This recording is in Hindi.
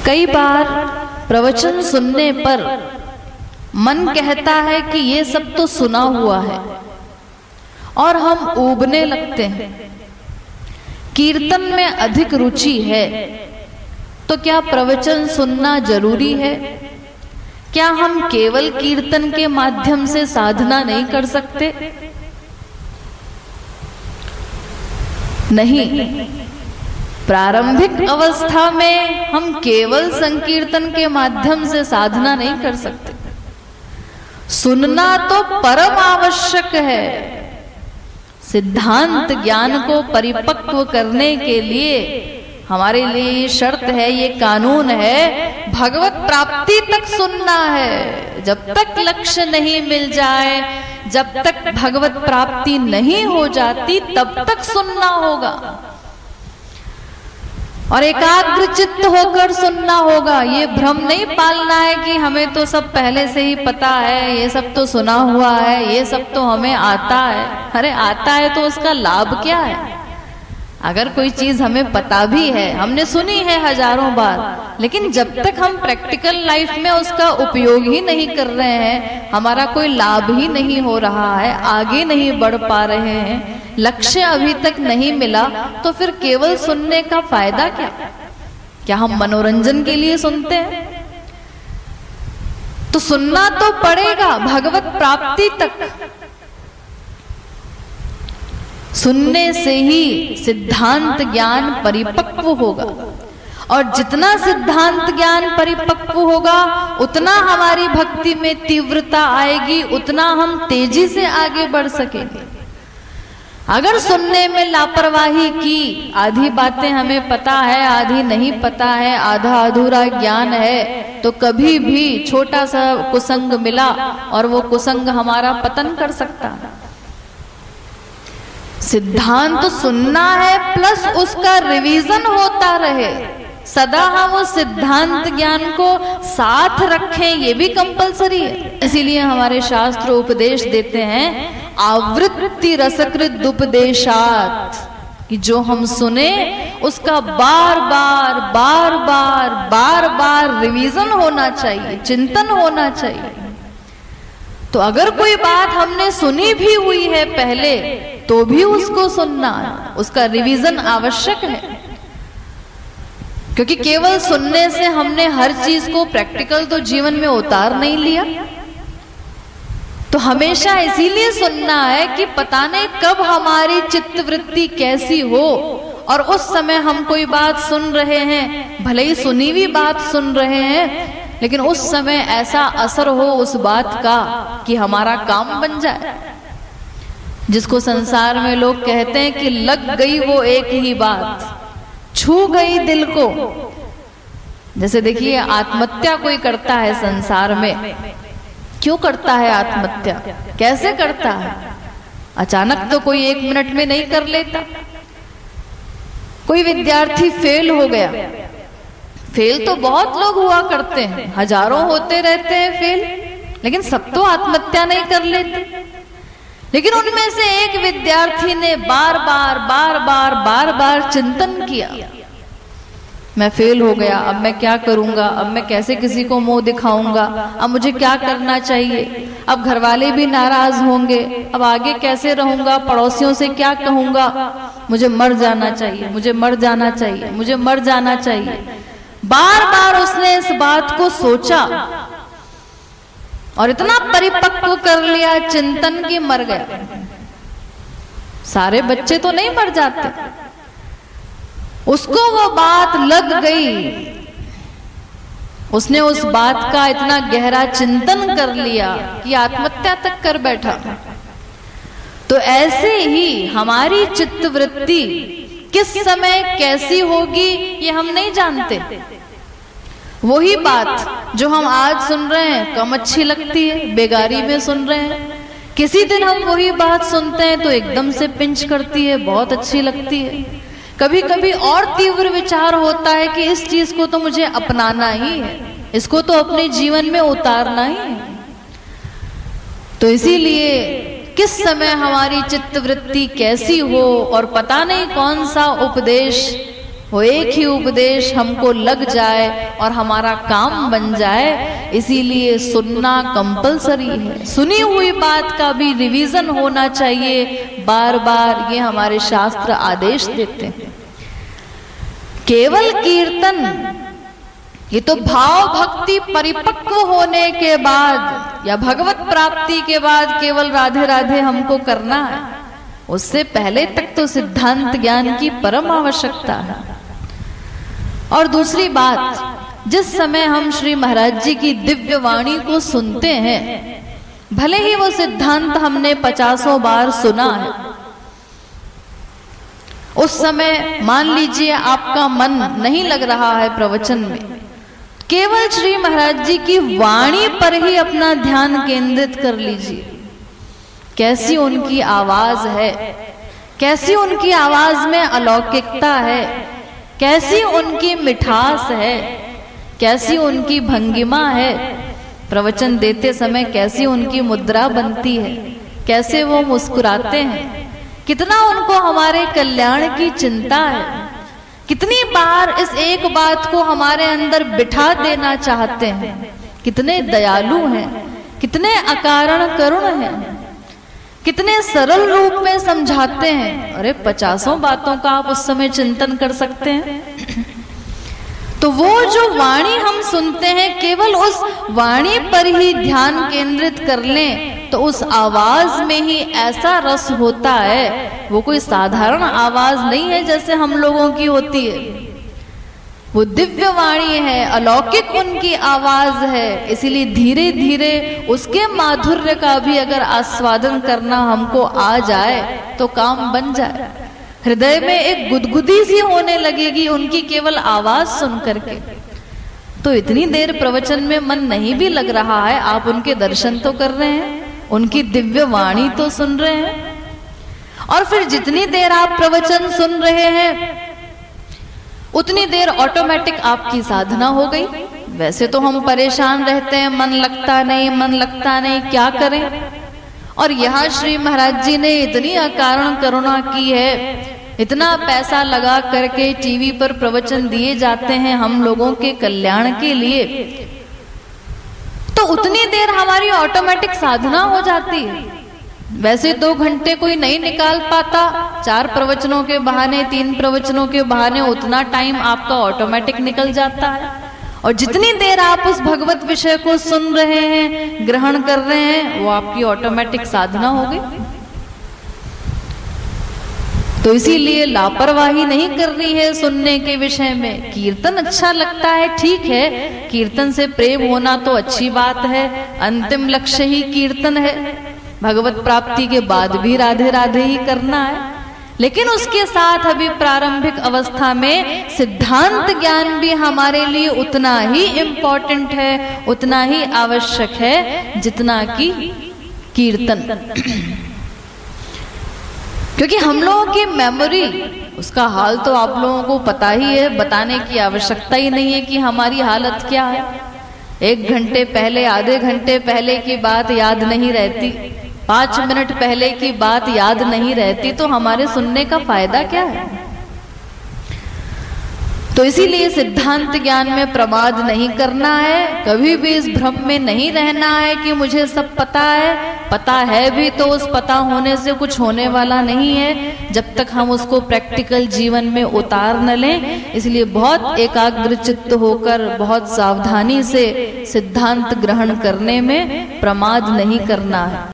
कई बार प्रवचन सुनने पर मन कहता है कि ये सब तो सुना हुआ है और हम ऊबने लगते हैं। कीर्तन में अधिक रुचि है तो क्या प्रवचन सुनना जरूरी है? क्या हम केवल कीर्तन के माध्यम से साधना नहीं कर सकते? नहीं, प्रारंभिक अवस्था में हम केवल संकीर्तन के माध्यम से साधना नहीं कर सकते। सुनना तो परम आवश्यक है। सिद्धांत ज्ञान को परिपक्व करने के लिए हमारे लिए शर्त है, ये कानून है, भगवत प्राप्ति तक सुनना है। जब तक लक्ष्य नहीं मिल जाए, जब तक भगवत प्राप्ति नहीं हो जाती, तब तक सुनना होगा और एकाग्र चित्त होकर सुनना होगा। ये भ्रम नहीं पालना है कि हमें तो सब पहले से ही पता है, ये सब तो सुना हुआ है, ये सब तो हमें आता है। अरे आता है तो उसका लाभ क्या है? अगर कोई चीज हमें पता भी है, हमने सुनी है हजारों बार, लेकिन जब तक हम प्रैक्टिकल लाइफ में उसका उपयोग ही नहीं कर रहे हैं, हमारा कोई लाभ ही नहीं हो रहा है, आगे नहीं बढ़ पा रहे हैं, लक्ष्य अभी तक नहीं मिला, तो फिर केवल सुनने का फायदा क्या? क्या हम मनोरंजन के लिए सुनते हैं? तो सुनना तो पड़ेगा भगवत प्राप्ति तक। सुनने से ही सिद्धांत ज्ञान परिपक्व होगा और जितना सिद्धांत ज्ञान परिपक्व होगा उतना हमारी भक्ति में तीव्रता आएगी, उतना हम तेजी से आगे बढ़ सकेंगे। अगर सुनने में लापरवाही की, आधी बातें हमें पता है, आधी नहीं पता है, आधा अधूरा ज्ञान है, तो कभी भी छोटा सा कुसंग मिला और वो कुसंग हमारा पतन कर सकता है। सिद्धांत सुनना है प्लस उसका रिवीजन होता रहे, सदा हम उस सिद्धांत ज्ञान को साथ रखें, ये भी कंपलसरी है। इसीलिए हमारे शास्त्र उपदेश देते हैं, आवृत्ति रसकृत उपदेशात, कि जो हम सुने उसका बार बार बार बार बार बार रिवीजन होना चाहिए, चिंतन होना चाहिए। तो अगर कोई बात हमने सुनी भी हुई है पहले, तो भी उसको सुनना, उसका रिवीजन आवश्यक है, क्योंकि केवल सुनने से हमने हर चीज को प्रैक्टिकल तो जीवन में उतार नहीं लिया। तो हमेशा इसीलिए सुनना है कि पता नहीं कब हमारी चित्तवृत्ति कैसी हो, और उस समय हम कोई बात सुन रहे हैं, भले ही सुनी हुई बात सुन रहे हैं, लेकिन उस समय ऐसा असर हो उस बात का कि हमारा काम बन जाए। जिसको संसार में लोग कहते हैं कि लग गई वो एक ही बात, छू गई दिल को। जैसे देखिए, आत्महत्या कोई करता है संसार में, क्यों करता है आत्महत्या, कैसे करता है? अचानक तो कोई 1 मिनट में नहीं कर लेता। कोई विद्यार्थी फेल हो गया, फेल तो बहुत लोग हुआ करते हैं, हजारों होते रहते हैं फेल, लेकिन सब तो आत्महत्या नहीं कर लेते। लेकिन उनमें से एक विद्यार्थी ने बार बार बार बार बार बार चिंतन किया, मैं फेल हो गया, अब मैं क्या करूंगा, अब मैं कैसे किसी को मुंह दिखाऊंगा, अब मुझे क्या करना चाहिए, अब घर वाले भी नाराज होंगे, अब आगे कैसे रहूंगा, पड़ोसियों से क्या कहूंगा, मुझे मर जाना चाहिए, मुझे मर जाना चाहिए, मुझे मर जाना चाहिए। बार बार उसने इस बात को सोचा और इतना परिपक्व कर लिया चिंतन की मर गया। सारे बच्चे तो नहीं मर जाते, उसको वो बात लग गई, उसने उस बात का इतना गहरा चिंतन कर लिया कि आत्महत्या तक कर बैठा। तो ऐसे ही हमारी चित्तवृत्ति किस समय कैसी होगी ये हम नहीं जानते। वही बात जो हम आज सुन रहे हैं कम अच्छी लगती है, बेगारी में सुन रहे हैं, किसी दिन हम वही बात सुनते हैं तो एकदम से पिंच करती है, बहुत अच्छी लगती है। कभी कभी और तीव्र विचार होता है कि इस चीज को तो मुझे अपनाना ही है, इसको तो अपने जीवन में उतारना ही है। तो इसीलिए किस समय हमारी चित्तवृत्ति कैसी हो और पता नहीं कौन सा उपदेश वो एक ही उपदेश हमको लग जाए और हमारा काम बन जाए, इसीलिए सुनना कंपलसरी है। सुनी हुई बात का भी रिवीजन होना चाहिए बार बार, ये हमारे शास्त्र आदेश देते हैं। केवल कीर्तन ये तो भाव भक्ति परिपक्व होने के बाद या भगवत प्राप्ति के बाद केवल राधे राधे हमको करना है, उससे पहले तक तो सिद्धांत ज्ञान की परम आवश्यकता है। और दूसरी बात, जिस समय हम श्री महाराज जी की दिव्य वाणी को सुनते हैं, भले ही वो सिद्धांत हमने 50 बार सुना है, उस समय मान लीजिए आपका मन नहीं लग रहा है प्रवचन में, केवल श्री महाराज जी की वाणी पर ही अपना ध्यान केंद्रित कर लीजिए। कैसी उनकी आवाज है, कैसी उनकी आवाज में अलौकिकता है, कैसी उनकी मिठास है, कैसी उनकी भंगिमा है, प्रवचन देते समय कैसी उनकी मुद्रा बनती है, कैसे वो मुस्कुराते हैं, कितना उनको हमारे कल्याण की चिंता है, कितनी बार इस एक बात को हमारे अंदर बिठा देना चाहते हैं, कितने दयालु हैं, कितने अकारण करुण हैं, कितने सरल रूप में समझाते हैं। अरे 50 बातों का आप उस समय चिंतन कर सकते हैं। तो वो जो वाणी हम सुनते हैं, केवल उस वाणी पर ही ध्यान केंद्रित कर लें तो उस आवाज में ही ऐसा रस होता है, वो कोई साधारण आवाज नहीं है जैसे हम लोगों की होती है, वो दिव्य वाणी है, अलौकिक उनकी आवाज है। इसीलिए धीरे धीरे उसके माधुर्य का भी अगर आस्वादन करना हमको आ जाए तो काम बन जाए। हृदय में एक गुदगुदी सी होने लगेगी उनकी केवल आवाज सुन करके। तो इतनी देर प्रवचन में मन नहीं भी लग रहा है, आप उनके दर्शन तो कर रहे हैं, उनकी दिव्य वाणी तो सुन रहे हैं, और फिर जितनी देर आप प्रवचन सुन रहे हैं उतनी देर ऑटोमेटिक आपकी साधना हो गई। वैसे तो हम परेशान रहते हैं, मन लगता नहीं, मन लगता नहीं, क्या करें। और यहाँ श्री महाराज जी ने इतनी अकारण करुणा की है, इतना पैसा लगा करके टीवी पर प्रवचन दिए जाते हैं हम लोगों के कल्याण के लिए, तो उतनी देर हमारी ऑटोमेटिक साधना हो जाती है। वैसे 2 घंटे कोई नहीं निकाल पाता, 4 प्रवचनों के बहाने, 3 प्रवचनों के बहाने उतना टाइम आपका ऑटोमेटिक निकल जाता है। और जितनी देर आप उस भगवत विषय को सुन रहे हैं, ग्रहण कर रहे हैं, वो आपकी ऑटोमेटिक साधना हो गई। तो इसीलिए लापरवाही नहीं करनी है सुनने के विषय में। कीर्तन अच्छा लगता है, ठीक है, कीर्तन से प्रेम होना तो अच्छी बात है, अंतिम लक्ष्य ही कीर्तन है, भगवत प्राप्ति के बाद भी राधे राधे ही करना है। लेकिन उसके साथ अभी प्रारंभिक अवस्था में सिद्धांत ज्ञान भी हमारे लिए उतना ही इम्पोर्टेंट है, उतना ही आवश्यक है जितना कि कीर्तन। क्योंकि हम लोगों की मेमोरी, उसका हाल तो आप लोगों को पता ही है, बताने की आवश्यकता ही नहीं है कि हमारी हालत क्या है। 1 घंटे पहले, आधे घंटे पहले की बात याद नहीं रहती, 5 मिनट पहले की बात याद नहीं रहती, तो हमारे सुनने का फायदा क्या है। तो इसीलिए सिद्धांत ज्ञान में प्रमाद नहीं करना है, कभी भी इस भ्रम में नहीं रहना है कि मुझे सब पता है। पता है भी तो उस पता होने से कुछ होने वाला नहीं है जब तक हम उसको प्रैक्टिकल जीवन में उतार न लें। इसलिए बहुत एकाग्र चित्त होकर, बहुत सावधानी से सिद्धांत ग्रहण करने में प्रमाद नहीं करना है।